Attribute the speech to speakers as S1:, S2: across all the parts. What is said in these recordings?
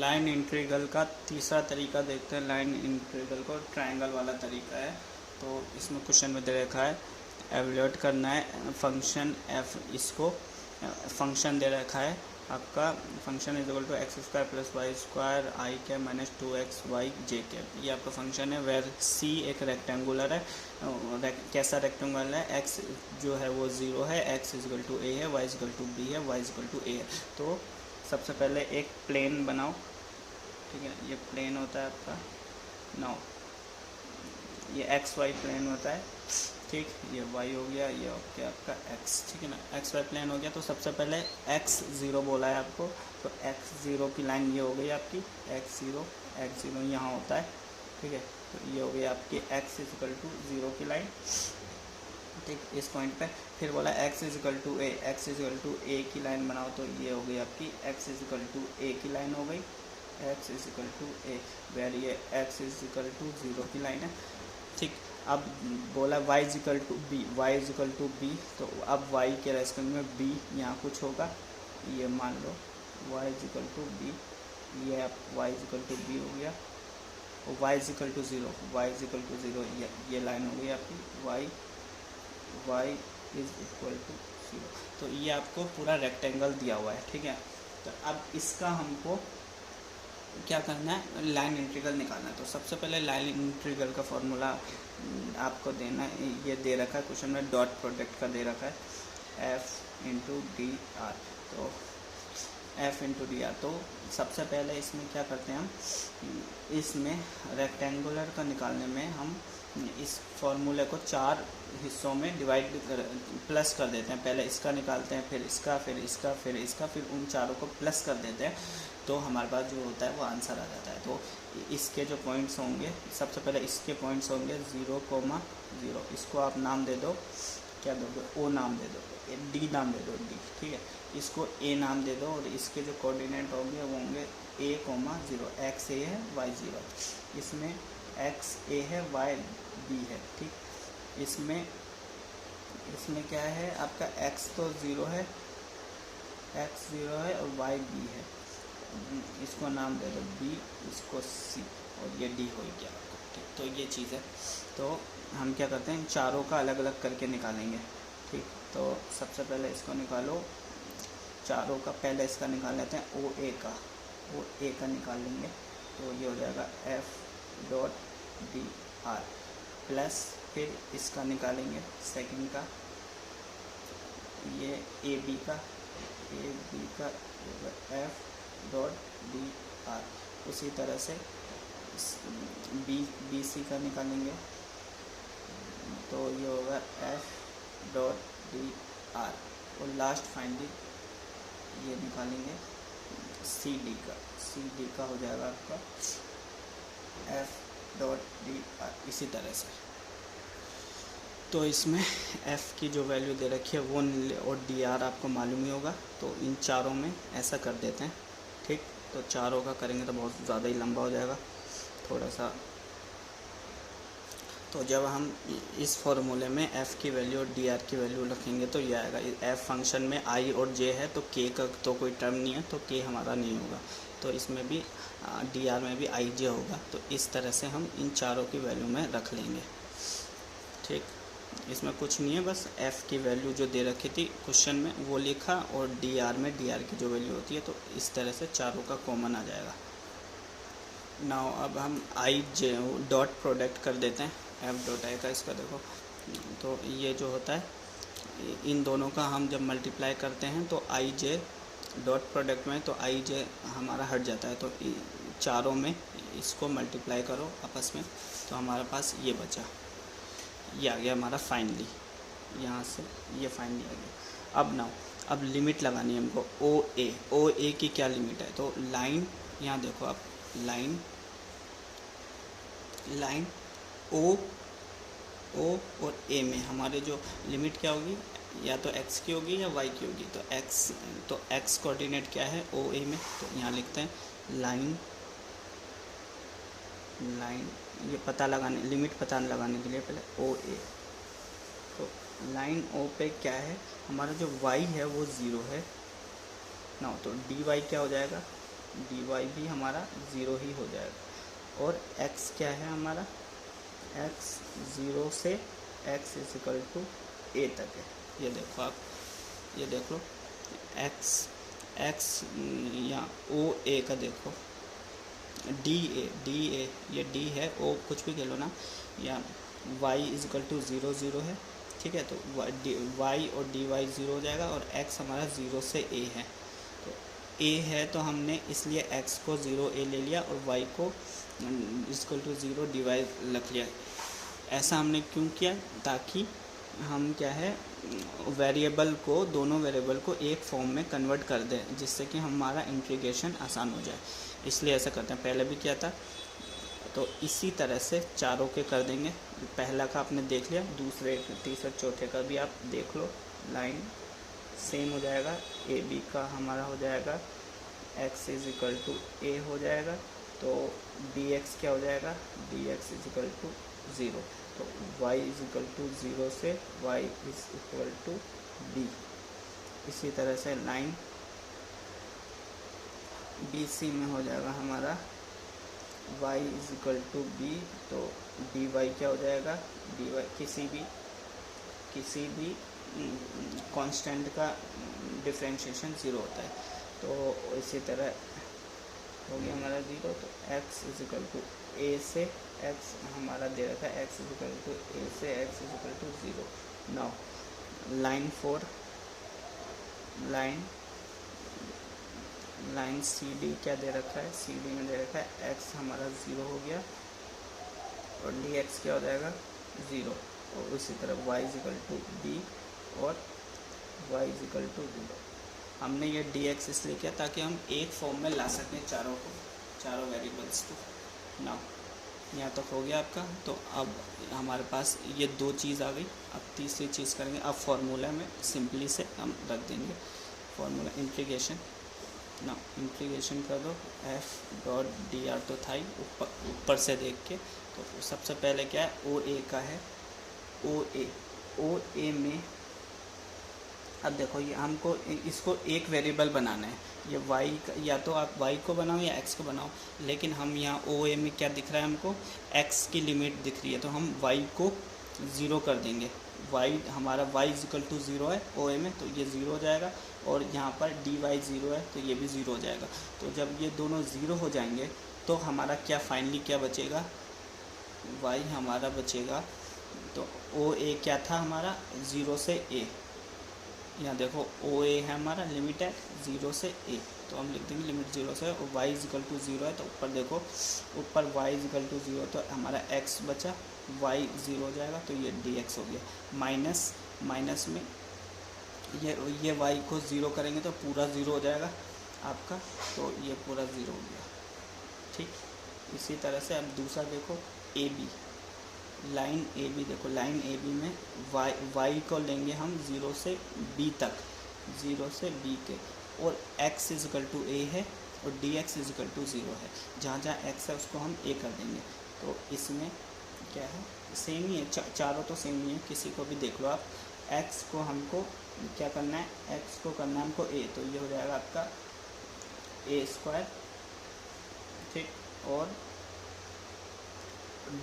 S1: Line integral का तीसरा तरीका देखते हैं। लाइन इंटीग्रल को ट्रायंगल वाला तरीका है। तो इसमें क्वेश्चन में दे रखा है एवेल्यूएट करना है फंक्शन एफ। इसको फंक्शन दे रखा है आपका function is equal to x square plus y square i cap minus 2x y j cap. ये आपका फंक्शन है वेर सी एक रेक्टेंगुलर है। कैसा रेक्टेंगुलर है? एक्स जो है वो 0 है, x is equal to a है, y is equal to b है, y is equal to a है। तो सबसे पहले एक प्लेन बनाओ, ठीक है। ये प्लेन होता है आपका नाउ, ये एक्स वाई प्लेन होता है, ठीक। ये वाई हो गया, ये हो गया आपका एक्स, ठीक है ना। एक्स वाई प्लेन हो गया। तो सबसे पहले एक्स 0 बोला है आपको, तो एक्स 0 की लाइन ये हो गई आपकी एक्स ज़ीरो यहाँ होता है, ठीक है। तो ये हो गई आपकी एक्स इज इक्वल टू 0 की लाइन, ठीक। इस पॉइंट पे फिर बोला X is equal to A, X is equal to A की लाइन बनाओ। तो ये हो गई आपकी X is equal to A की लाइन हो गई, X is equal to A, where ये एक्स इज इक्वल टू 0 की लाइन है, ठीक। अब बोला y is equal to B, Y is equal to B. तो अब y के रेस्पेक्ट में b यहाँ कुछ होगा, ये मान लो y is equal to b, ये अब y is equal to b हो गया। और y is equal to 0, y is equal to 0 ये लाइन हो गई आपकी y इज इक्वल टू 0। तो ये आपको पूरा रेक्टेंगल दिया हुआ है, ठीक है। तो अब इसका हमको क्या करना है, लाइन इंटीग्रल निकालना है। तो सबसे पहले लाइन इंटीग्रल का फॉर्मूला आपको देना है, ये दे रखा है क्वेश्चन में, डॉट प्रोडक्ट का दे रखा है एफ इंटू डी आर। तो एफ इंटू डी आर। तो सबसे पहले इसमें क्या करते हैं हम, इसमें रेक्टेंगुलर का निकालने में हम इस फॉर्मूले को 4 हिस्सों में डिवाइड प्लस कर देते हैं। पहले इसका निकालते हैं, फिर इसका, फिर इसका, फिर इसका, फिर उन चारों को प्लस कर देते हैं। तो हमारे पास जो होता है वो आंसर आ जाता है। तो इसके जो पॉइंट्स होंगे, सबसे पहले इसके पॉइंट्स होंगे 0,0। इसको आप नाम दे दो, क्या दोगे, ओ नाम दे दो, डी नाम दे दो, डी, ठीक है। इसको ए नाम दे दो और इसके जो कोऑर्डिनेट होंगे वो होंगे a,0, एक्स ए है, वाई 0। इसमें एक्स ए है, वाई बी है, ठीक। इसमें क्या है आपका एक्स तो 0 है, एक्स 0 है और वाई बी है। इसको नाम दे दो बी, इसको सी, और ये डी हो गया आपको, ठीक। तो ये चीज़ है। तो हम क्या करते हैं, चारों का अलग अलग करके निकालेंगे, ठीक। तो सबसे पहले इसको निकालो, चारों का पहले इसका निकाल लेते हैं, ओ ए का निकाल लेंगे। तो ये हो जाएगा F dot D R plus, फिर इसका निकालेंगे सेकंड का, ये ए बी का एफ डॉट डी आर। उसी तरह से बी सी का निकालेंगे, तो ये होगा एफ डॉट डी आर। और लास्ट फाइनली ये निकालेंगे सी डी का हो जाएगा आपका एफ डॉट डी आर, इसी तरह से। तो इसमें f की जो वैल्यू दे रखी है वो और डी आर आपको मालूम ही होगा। तो इन चारों में ऐसा कर देते हैं, ठीक। तो चारों का करेंगे तो बहुत ज़्यादा ही लंबा हो जाएगा थोड़ा सा। तो जब हम इस फॉर्मूले में f की वैल्यू और डी आर की वैल्यू रखेंगे तो ये आएगा। f फंक्शन में i और j है, तो k का तो कोई टर्म नहीं है, तो k हमारा नहीं होगा। तो इसमें भी डी आर में भी i j होगा। तो इस तरह से हम इन चारों की वैल्यू में रख लेंगे, ठीक। इसमें कुछ नहीं है, बस f की वैल्यू जो दे रखी थी क्वेश्चन में वो लिखा, और डी आर में डी आर की जो वैल्यू होती है, तो इस तरह से चारों का कॉमन आ जाएगा। नाउ अब हम आई जे डॉट प्रोडक्ट कर देते हैं, एफ डॉट आई का। इसका देखो, तो ये जो होता है इन दोनों का हम जब मल्टीप्लाई करते हैं तो आई जे डॉट प्रोडक्ट में, तो आई जे हमारा हट जाता है। तो चारों में इसको मल्टीप्लाई करो आपस में, तो हमारे पास ये बचा, ये आ गया हमारा फाइनली, यहाँ से ये फाइनली आ गया। अब लिमिट लगानी है हमको ओ ए की क्या लिमिट है। तो लाइन, यहाँ देखो आप, लाइन ओ और ए में हमारे जो लिमिट क्या होगी, या तो x की होगी या y की होगी। तो x कोऑर्डिनेट क्या है, ओ ए में। तो यहाँ लिखते हैं लाइन, ये पता लगाने, लिमिट पता लगाने के लिए पहले ओ ए। तो लाइन ओ पे क्या है, हमारा जो y है वो 0 है ना। तो dy क्या हो जाएगा, डी वाई भी हमारा ज़ीरो ही हो जाएगा। और x क्या है हमारा, x 0 से x is equal to a तक है। ये देखो आप, ये देख लो x या ओ ए का देखो, डी ए ये डी है, ओ कुछ भी कह लो ना, या y इज इक्वल टू 0 0 है, ठीक है। तो y और डी वाई 0 हो जाएगा, और x हमारा 0 से a है। तो a है तो हमने इसलिए x को 0 a ले लिया और y को इक्वल टू 0 डी वाई रख लिया। ऐसा हमने क्यों किया, ताकि हम क्या है वेरिएबल को, दोनों वेरिएबल को एक फॉर्म में कन्वर्ट कर दें, जिससे कि हमारा इंटीग्रेशन आसान हो जाए, इसलिए ऐसा करते हैं। पहले भी किया था, तो इसी तरह से चारों के कर देंगे। पहला का आपने देख लिया, दूसरे तीसरे चौथे का भी आप देख लो, लाइन सेम हो जाएगा। ए बी का हमारा हो जाएगा x इज इक्वल टू ए हो जाएगा, तो dx क्या हो जाएगा, dx इज इक्वल टू 0, तो y इज इक्वल टू 0 से y is equal to b। इसी तरह से लाइन BC में हो जाएगा हमारा y is equal to b, तो dy क्या हो जाएगा, dy किसी भी कांस्टेंट का डिफरेंशिएशन 0 होता है, तो इसी तरह हो गया हमारा 0। तो x is equal to a से x हमारा दे रखा है, x is equal to a से x is equal to 0। Now line 4, line CD क्या दे रखा है, CD में दे रखा है x हमारा 0 हो गया, और dx क्या हो जाएगा 0, और उसी तरह y is equal to b और y इज इक्वल टू 0। हमने ये dx इसलिए किया ताकि हम एक फॉर्म में ला सकें चारों वेरिएबल्स को। नाउ यहाँ तक हो गया आपका। तो अब हमारे पास ये दो चीज़ आ गई, अब तीसरी चीज़ करेंगे। अब फार्मूला में सिंपली से हम रख देंगे फार्मूला इंटीग्रेशन। ना इंटीग्रेशन कर दो f डॉट डी आर, तो था ही ऊपर से देख के। तो सबसे पहले क्या है, ओ ए का है, ओ ए में अब देखो ये हमको इसको एक वेरिएबल बनाना है, ये y का, या तो आप y को बनाओ या x को बनाओ, लेकिन हम यहाँ ओ ए में क्या दिख रहा है हमको, x की लिमिट दिख रही है, तो हम y को 0 कर देंगे। y हमारा y इज इक्वल टू 0 है ओ ए में, तो ये 0 हो जाएगा, और यहाँ पर dy 0 है तो ये भी 0 हो जाएगा। तो जब ये दोनों 0 हो जाएंगे तो हमारा क्या फाइनली क्या बचेगा, y हमारा बचेगा। तो ओ ए क्या था हमारा 0 से a, यहाँ देखो ओ ए है हमारा, लिमिट है 0 से a, तो हम लिख देंगे लिमिट 0 से, और y इज इक्वल टू 0 है, तो ऊपर देखो ऊपर y इज इक्वल टू 0, तो हमारा x बचा, y 0 हो जाएगा, तो ये dx हो गया। माइनस में ये y को 0 करेंगे तो पूरा 0 हो जाएगा आपका, तो ये पूरा 0 हो गया, ठीक। इसी तरह से अब दूसरा देखो A B, line A B देखो, लाइन ए बी में y को लेंगे हम 0 से b तक, 0 से b के, और x is equal to a है और dx इज इक्वल टू 0 है। जहाँ जहाँ x है उसको हम a कर देंगे। तो इसमें क्या है, सेम ही है, चारों तो सेम ही है, किसी को भी देख लो आप। x को हमको क्या करना है, x को करना है हमको a, तो ये हो जाएगा आपका a², ठीक, और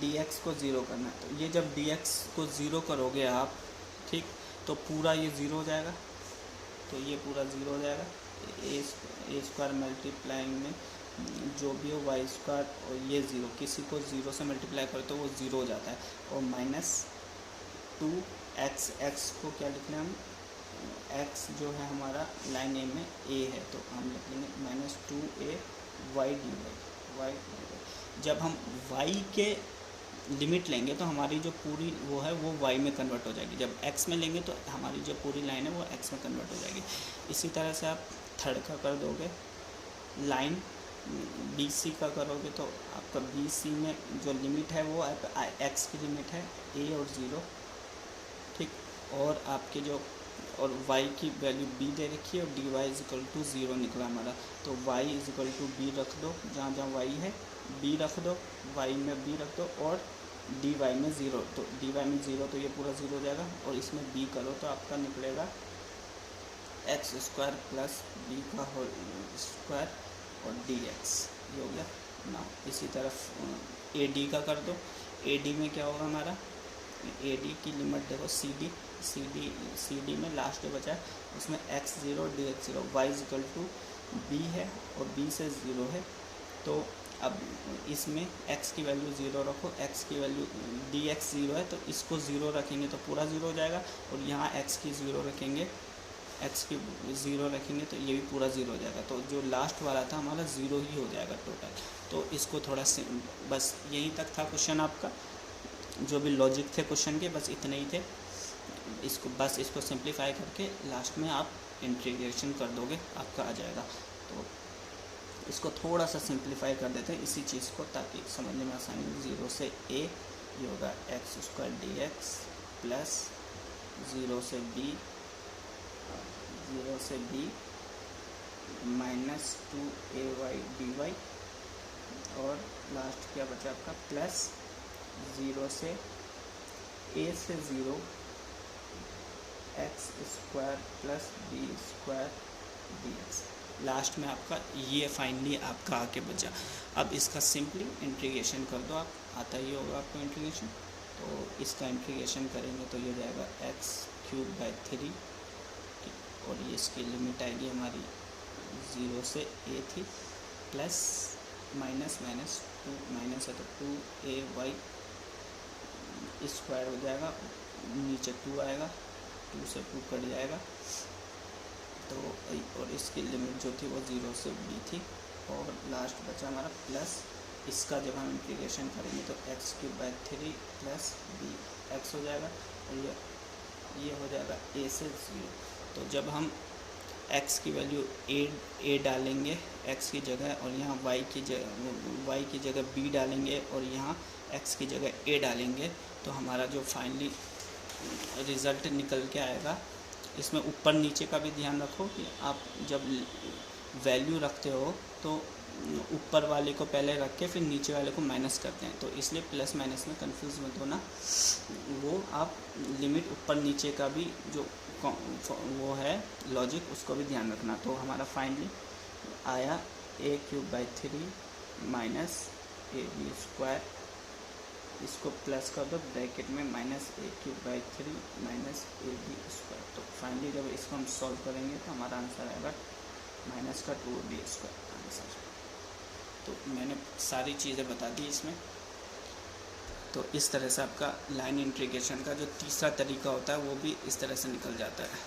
S1: dx को 0 करना है, तो ये जब dx को 0 करोगे आप, ठीक, तो पूरा ये 0 हो जाएगा, तो ये पूरा 0 हो जाएगा। a² मल्टीप्लाइंग में जो भी हो y² और ये 0, किसी को 0 से मल्टीप्लाई करो तो वो 0 हो जाता है, और -2x को क्या लिख लें हम, x जो है हमारा लाइन ए में a है, तो हम लिख लेंगे -2a y dy। जब हम y के लिमिट लेंगे तो हमारी जो पूरी वो है वो y में कन्वर्ट हो जाएगी, जब x में लेंगे तो हमारी जो पूरी लाइन है वो x में कन्वर्ट हो जाएगी। इसी तरह से आप थर्ड का कर दोगे, लाइन BC का करोगे तो आपका BC में जो लिमिट है वो x की लिमिट है a और 0, ठीक, और आपके जो और y की वैल्यू b दे रखी है, और dy इज इक्वल टू 0 निकला हमारा, तो y is equal to b रख दो, जहाँ जहाँ y है b रख दो, y में b रख दो, और dy में 0, तो dy में 0 तो ये पूरा 0 हो जाएगा, और इसमें b करो तो आपका निकलेगा x² प्लस b का होल स्क्वायर और dx, ये हो गया ना। इसी तरफ AD का कर दो। AD में क्या होगा हमारा, AD की लिमिट देखो, CD में लास्ट जो बचा है उसमें x0 dx0 y equal to b है और b से 0 है। तो अब इसमें x की वैल्यू 0 रखो, x की वैल्यू dx 0 है तो इसको 0 रखेंगे तो पूरा 0 हो जाएगा, और यहाँ x की 0 रखेंगे, x की 0 रखेंगे तो ये भी पूरा 0 हो जाएगा। तो जो लास्ट वाला था हमारा 0 ही हो जाएगा टोटल। तो इसको थोड़ा से बस यहीं तक था क्वेश्चन आपका, जो भी लॉजिक थे क्वेश्चन के बस इतने ही थे। इसको सिंप्लीफाई करके लास्ट में आप इंटीग्रेशन कर दोगे, आपका आ जाएगा। तो इसको थोड़ा सा सिंप्लीफाई कर देते हैं इसी चीज़ को, ताकि समझने में आसानी हो। 0 से a ये होगा x² dx प्लस 0 से b माइनस 2ay dy, और लास्ट क्या बचा आपका, प्लस 0 से a से 0 x² plus b² dx। Last में आपका ये फाइनली आपका आके बचा। अब इसका सिंपली इंटीग्रेशन कर दो आप, आता ही होगा आपको इंटीग्रेशन। तो इसका इंटीग्रेशन करेंगे तो ये जाएगा x³ 3, और ये इसकी लिमिट आएगी हमारी 0 से a थी, प्लस माइनस 2 माइनस है तो 2ay स्क्वायर हो जाएगा, नीचे 2 आएगा, 2 से 2 कट जाएगा। तो और इसकी लिमिट जो थी वो 0 से b थी, और लास्ट बचा हमारा प्लस। इसका जब हम इंटीग्रेशन करेंगे तो x³ 3 प्लस b x हो जाएगा, और ये हो जाएगा a से 0। तो जब हम x की वैल्यू a डालेंगे x की जगह, और यहाँ y की जगह b डालेंगे, और यहाँ x की जगह a डालेंगे, तो हमारा जो फाइनली रिज़ल्ट निकल के आएगा। इसमें ऊपर नीचे का भी ध्यान रखो कि आप जब वैल्यू रखते हो तो ऊपर वाले को पहले रख के फिर नीचे वाले को माइनस करते हैं, तो इसलिए प्लस माइनस में कंफ्यूज मत होना। वो आप लिमिट ऊपर नीचे का भी जो वो है लॉजिक, उसको भी ध्यान रखना। तो हमारा फाइनली आया a³ 3 माइनस ab², इसको प्लस कर दो ब्रैकेट में, माइनस a³ 3 माइनस ab²। तो फाइनली जब इसको हम सॉल्व करेंगे तो हमारा आंसर आएगा माइनस का 2ab² आंसर। तो मैंने सारी चीज़ें बता दी इसमें। तो इस तरह से आपका लाइन इंटीग्रेशन का जो तीसरा तरीका होता है वो भी इस तरह से निकल जाता है।